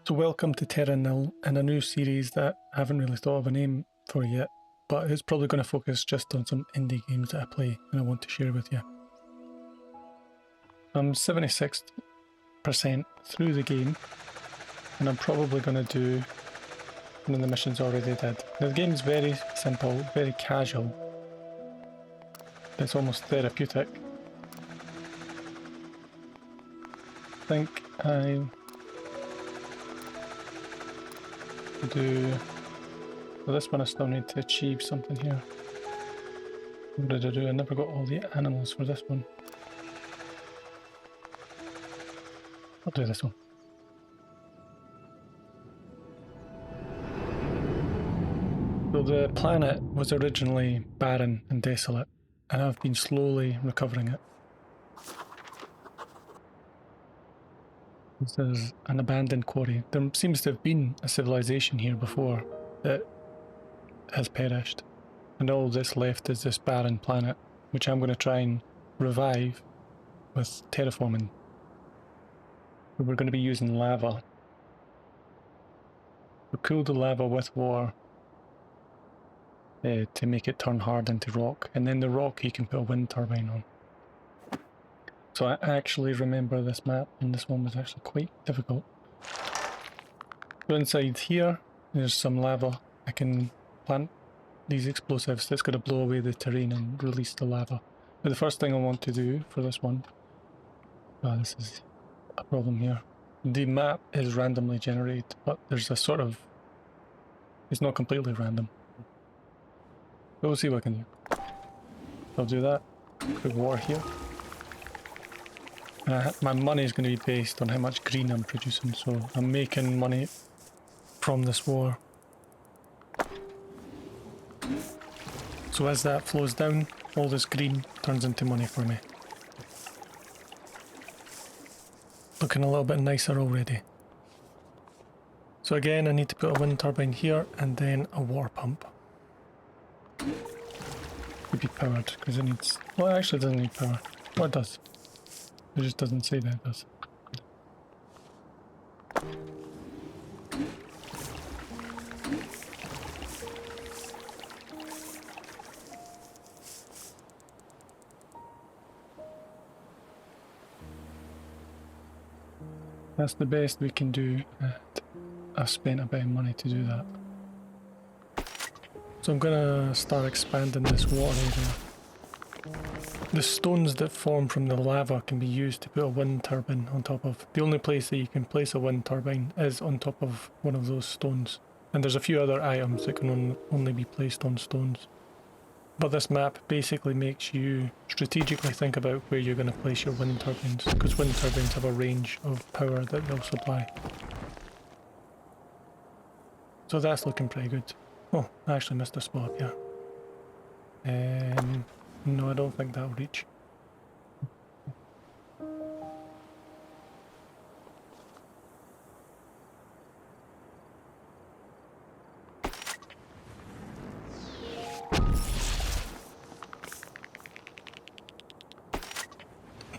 So welcome to Terra Nil and a new series that I haven't really thought of a name for yet, but it's probably going to focus just on some indie games that I play and I want to share with you. I'm 76% through the game and I'm probably going to do one of the missions already did. Now, the game's very simple, very casual. It's almost therapeutic. I think I do... For this one I still need to achieve something here. What did I do? I never got all the animals for this one. I'll do this one. So the planet was originally barren and desolate, and I've been slowly recovering it. This is an abandoned quarry. There seems to have been a civilization here before that has perished, and all that's left is this barren planet, which I'm going to try and revive with terraforming. We're going to be using lava. We cool the lava with water to make it turn hard into rock, and then the rock you can put a wind turbine on. So I actually remember this map, and this one was actually quite difficult. So inside here, there's some lava. I can plant these explosives that's going to blow away the terrain and release the lava. But the first thing I want to do for this one, this is a problem here. The map is randomly generated, but there's a sort of, it's not completely random. But we'll see what I can do. I'll do that. Put water here. My money is going to be based on how much green I'm producing, so I'm making money from this war. So as that flows down, all this green turns into money for me. Looking a little bit nicer already. So again, I need to put a wind turbine here and then a water pump. To be powered, because it needs... Well, it actually doesn't need power. Well, it does. It just doesn't say that it does. That's the best we can do, and I've spent a bit of money to do that. So I'm gonna start expanding this water area. The stones that form from the lava can be used to put a wind turbine on top of. The only place that you can place a wind turbine is on top of one of those stones. And there's a few other items that can only be placed on stones. But this map basically makes you strategically think about where you're going to place your wind turbines, because wind turbines have a range of power that they'll supply. So that's looking pretty good. Oh, I actually missed a spot here. No, I don't think that'll reach.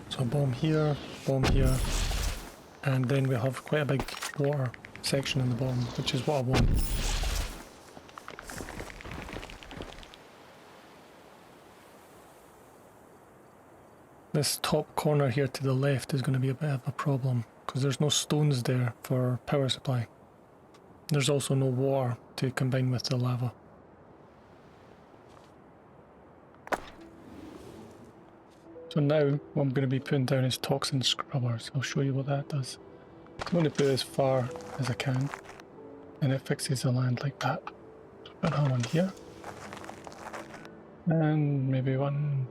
So bomb here, and then we'll have quite a big water section in the bottom, which is what I want. This top corner here to the left is going to be a bit of a problem, because there's no stones there for power supply. There's also no water to combine with the lava. So now what I'm going to be putting down is toxin scrubbers. I'll show you what that does. I'm going to put it as far as I can, and it fixes the land like that. So put that one here, and maybe one.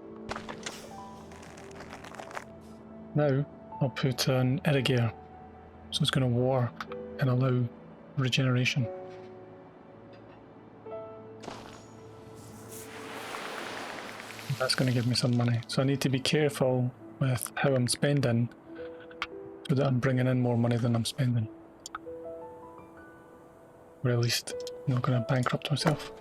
Now I'll put an irrigator, so it's going to water and allow regeneration. That's going to give me some money, so I need to be careful with how I'm spending so that I'm bringing in more money than I'm spending, or at least I'm not going to bankrupt myself.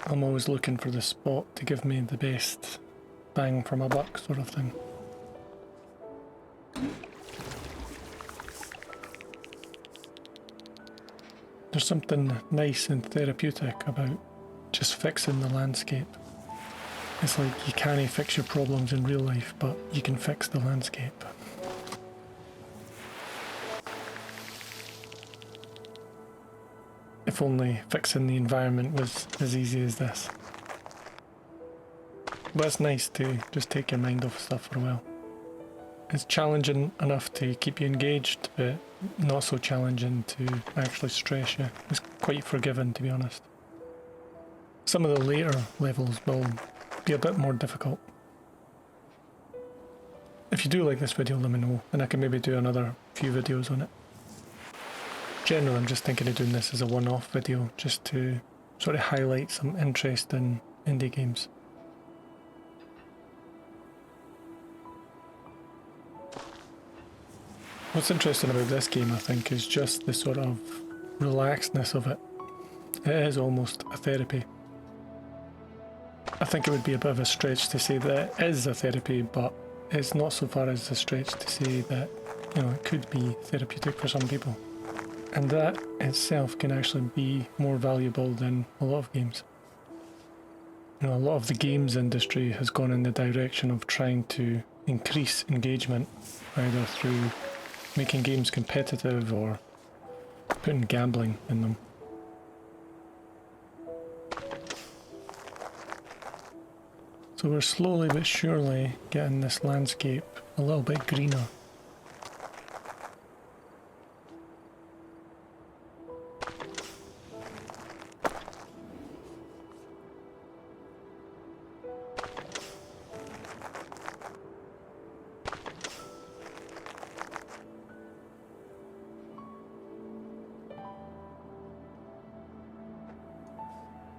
I'm always looking for the spot to give me the best bang for my buck sort of thing. There's something nice and therapeutic about just fixing the landscape. It's like you can't fix your problems in real life, but you can fix the landscape. If only fixing the environment was as easy as this. But it's nice to just take your mind off stuff for a while. It's challenging enough to keep you engaged, but not so challenging to actually stress you. It's quite forgiving, to be honest. Some of the later levels will be a bit more difficult. If you do like this video, let me know, and I can maybe do another few videos on it. Generally, I'm just thinking of doing this as a one-off video, just to sort of highlight some interest in indie games. What's interesting about this game, I think, is just the sort of relaxedness of it. It is almost a therapy. I think it would be a bit of a stretch to say that it is a therapy, but it's not so far as a stretch to say that, you know, it could be therapeutic for some people. And that itself can actually be more valuable than a lot of games. You know, a lot of the games industry has gone in the direction of trying to increase engagement, either through making games competitive or putting gambling in them. So we're slowly but surely getting this landscape a little bit greener.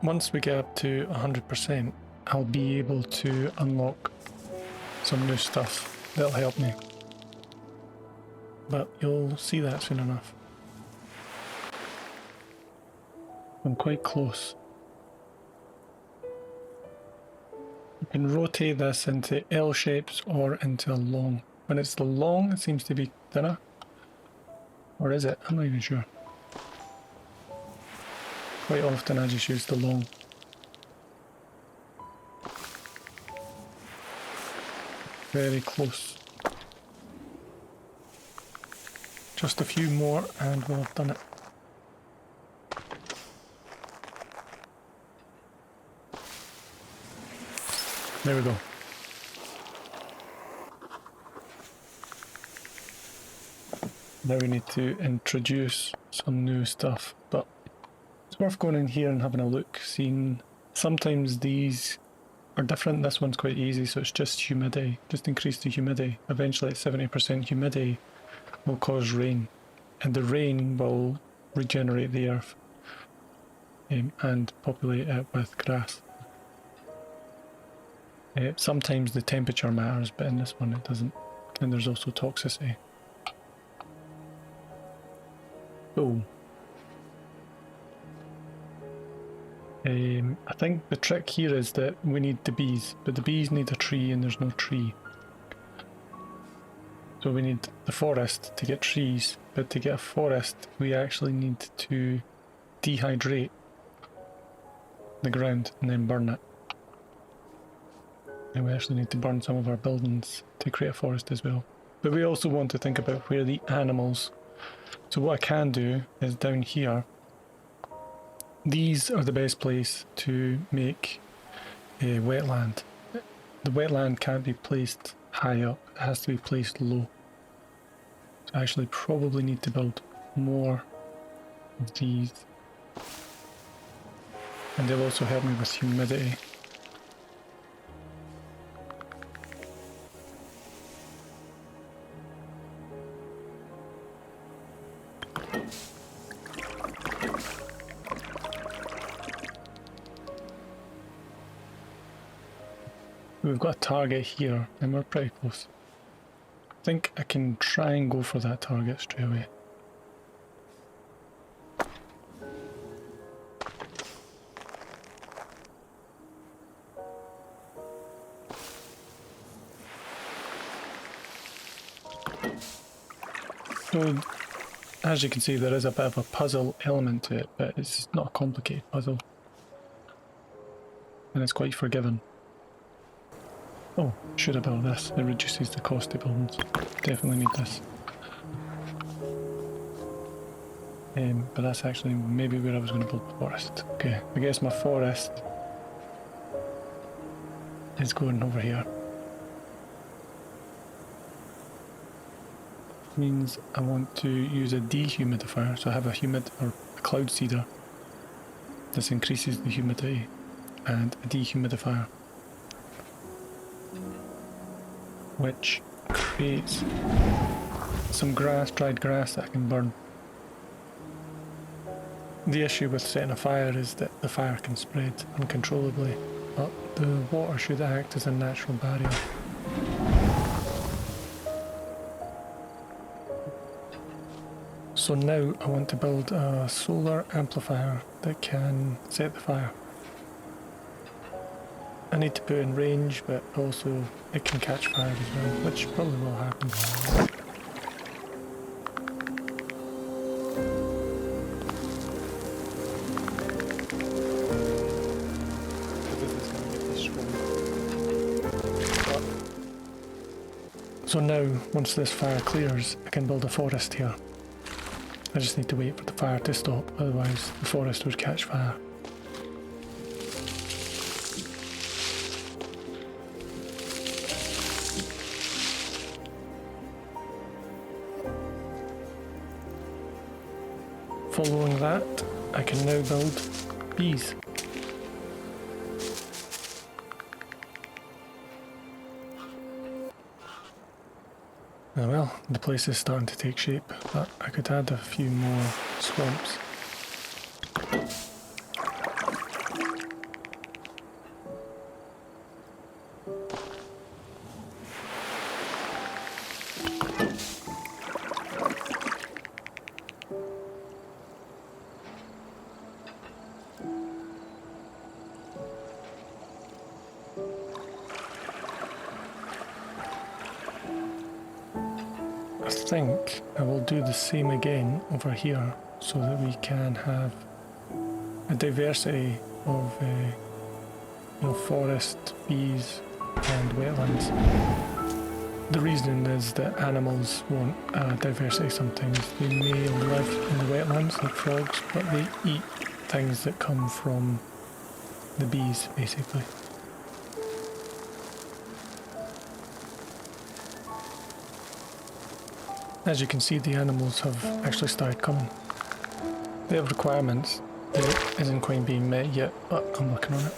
Once we get up to 100%, I'll be able to unlock some new stuff that'll help me. But you'll see that soon enough. I'm quite close. You can rotate this into L shapes or into a long. When it's the long, it seems to be thinner. Or is it? I'm not even sure. Quite often I just use the long. Very close. Just a few more and we'll have done it. There we go. Now we need to introduce some new stuff, but it's worth going in here and having a look, seeing sometimes these are different. This one's quite easy, so it's just humidity, just increase the humidity. Eventually at 70% humidity will cause rain, and the rain will regenerate the earth and populate it with grass. Sometimes the temperature matters, but in this one it doesn't. And there's also toxicity. Oh. I think the trick here is that we need the bees, but the bees need a tree and there's no tree. So we need the forest to get trees, but to get a forest we actually need to dehydrate the ground and then burn it. And we actually need to burn some of our buildings to create a forest as well. But we also want to think about where the animals. So what I can do is down here, these are the best place to make a wetland. The wetland can't be placed high up, it has to be placed low. So I actually probably need to build more of these. And they'll also help me with humidity. We've got a target here and we're pretty close. I think I can try and go for that target straight away. So, as you can see, there is a bit of a puzzle element to it, but it's not a complicated puzzle. And it's quite forgiving. Oh, should have built this. It reduces the cost of buildings. Definitely need this. But that's actually maybe where I was going to build the forest. Okay, I guess my forest is going over here. Means I want to use a dehumidifier, so I have a cloud seeder. This increases the humidity, and a dehumidifier, which creates some grass, dried grass that I can burn. The issue with setting a fire is that the fire can spread uncontrollably, but the water should act as a natural barrier. So now I want to build a solar amplifier that can set the fire. I need to put in range, but also it can catch fire as well, which probably will happen. So now, once this fire clears, I can build a forest here. I just need to wait for the fire to stop, otherwise the forest would catch fire. Following that, I can now build bees. Oh well, the place is starting to take shape, but I could add a few more swamps. I think I will do the same again over here so that we can have a diversity of forest, bees and wetlands. The reason is that animals want diversity sometimes. They may live in the wetlands like frogs, but they eat things that come from the bees basically. As you can see, the animals have actually started coming. They have requirements that isn't quite being met yet, but I'm working on it.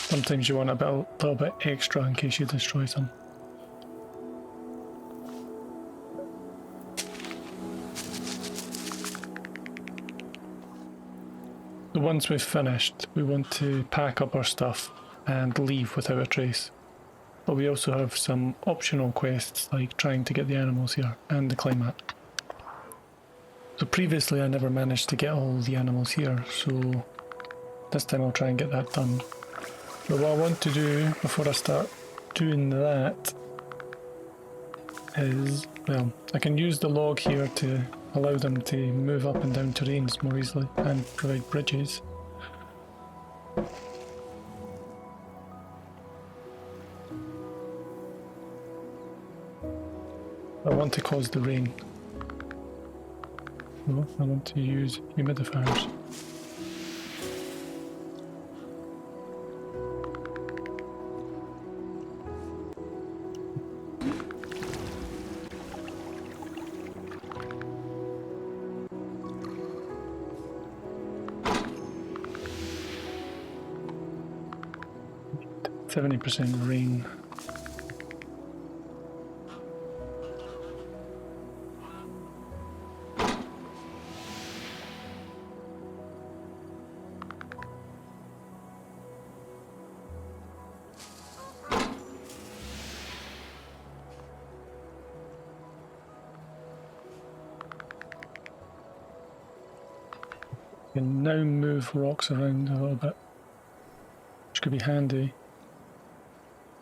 Sometimes you want a little bit extra in case you destroy some. So once we've finished, we want to pack up our stuff and leave without a trace. But we also have some optional quests like trying to get the animals here and the climate. So previously I never managed to get all the animals here, so this time I'll try and get that done. But what I want to do before I start doing that is, well, I can use the log here to allow them to move up and down terrains more easily and provide bridges. I want to cause the rain. No, I want to use humidifiers. 70% rain. Can now move rocks around a little bit, which could be handy.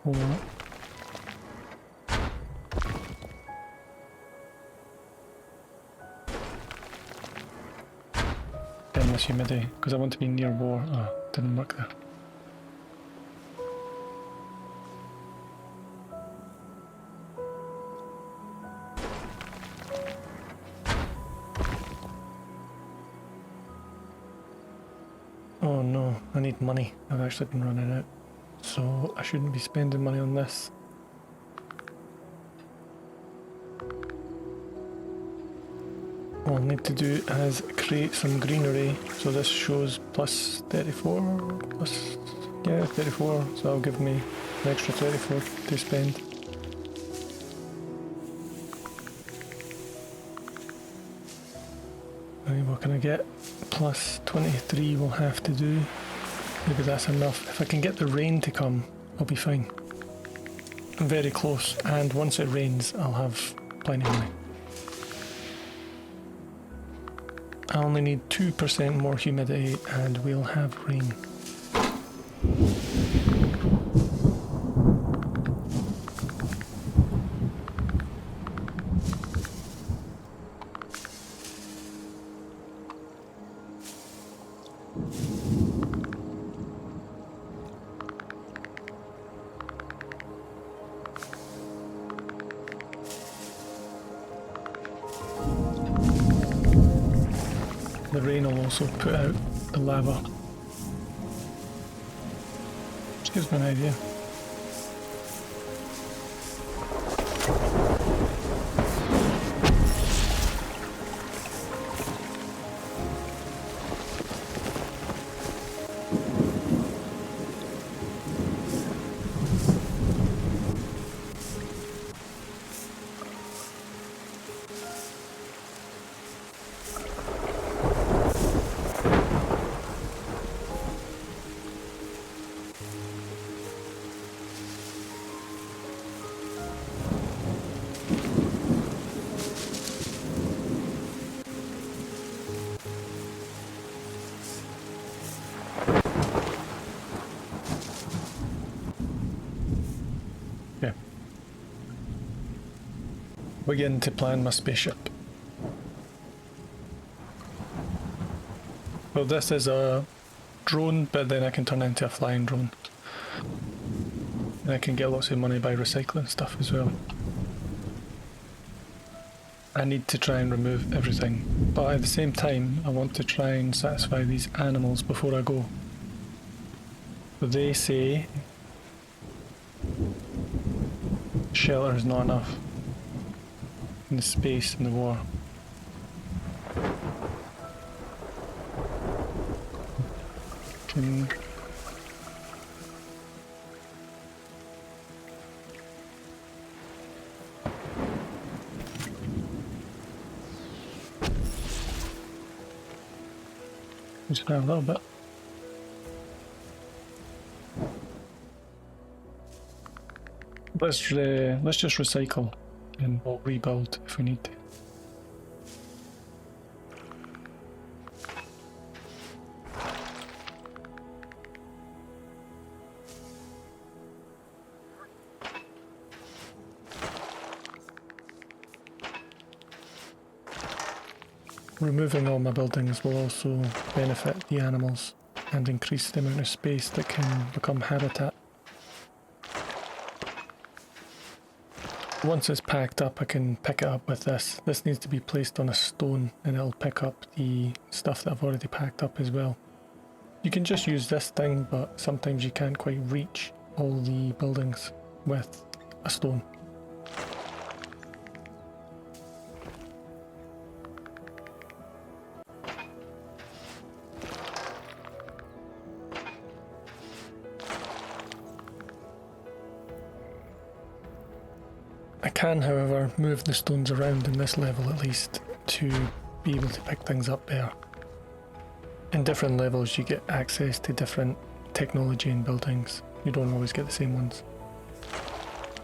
Or endless humidity, because I want to be near war. Oh, didn't work there. Oh no, I need money. I've actually been running out. So I shouldn't be spending money on this. All I need to do is create some greenery. So this shows plus 34, plus, yeah, 34. So that'll give me an extra 34 to spend. And what can I get? Plus 23 will have to do. Maybe that's enough. If I can get the rain to come, I'll be fine. I'm very close, and once it rains, I'll have plenty of money. I only need 2% more humidity, and we'll have rain. The rain will also put out the lava, which gives me an idea. Yeah. Begin to plan my spaceship. Well, this is a drone, but then I can turn it into a flying drone. And I can get lots of money by recycling stuff as well. I need to try and remove everything, but at the same time I want to try and satisfy these animals before I go. They say shelter is not enough in the space in the war. Can just have a little bit. Let's just recycle and we'll rebuild if we need to. Removing all my buildings will also benefit the animals and increase the amount of space that can become habitat. Once it's packed up, I can pick it up with this. This needs to be placed on a stone and it'll pick up the stuff that I've already packed up as well. You can just use this thing, but sometimes you can't quite reach all the buildings with a stone. can, however, move the stones around in this level at least to be able to pick things up there. In different levels you get access to different technology and buildings. You don't always get the same ones.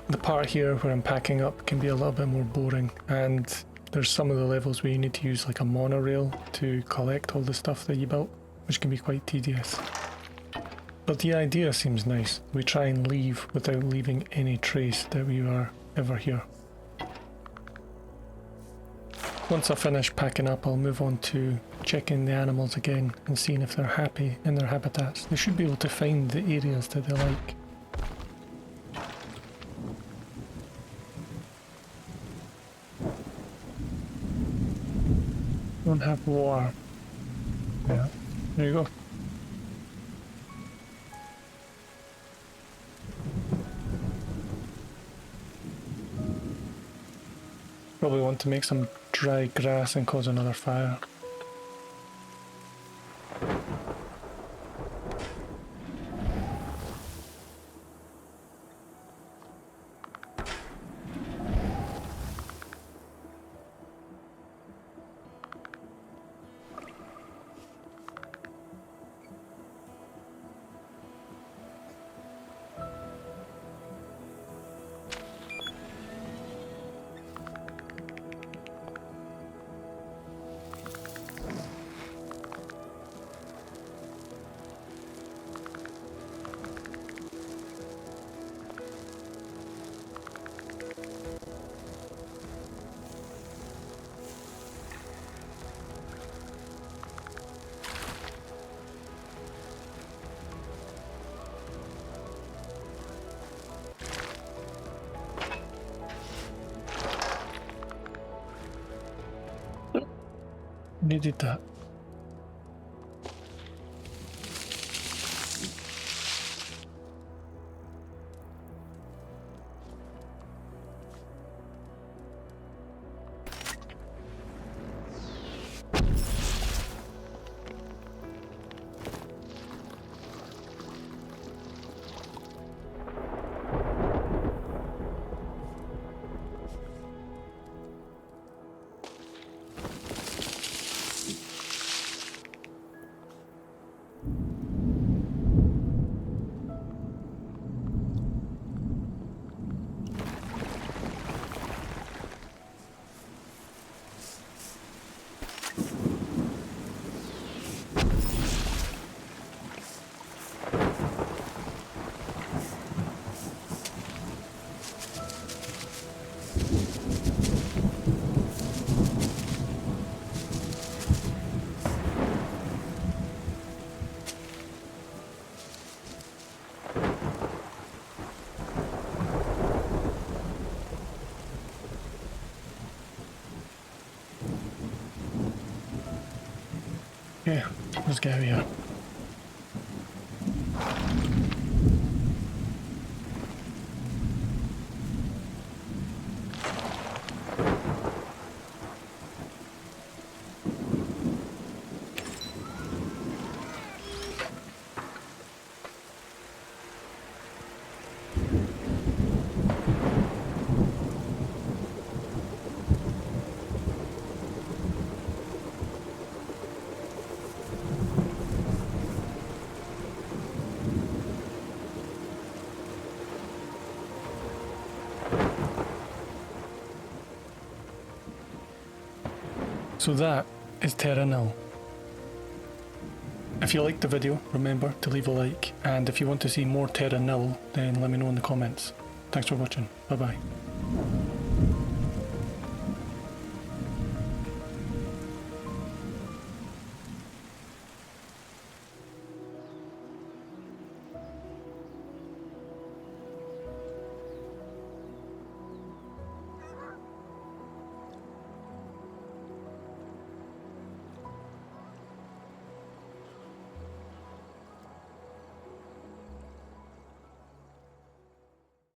The part here where I'm packing up can be a little bit more boring, and there's some of the levels where you need to use like a monorail to collect all the stuff that you built, which can be quite tedious. But the idea seems nice. We try and leave without leaving any trace that we are ever here. Once I finish packing up, I'll move on to checking the animals again and seeing if they're happy in their habitats. They should be able to find the areas that they like. Don't have water. Yeah, there you go. Probably want to make some dry grass and cause another fire. Needed that. Okay, let's get out of here. So that is Terra Nil. If you liked the video, remember to leave a like, and if you want to see more Terra Nil, then let me know in the comments. Thanks for watching. Bye bye.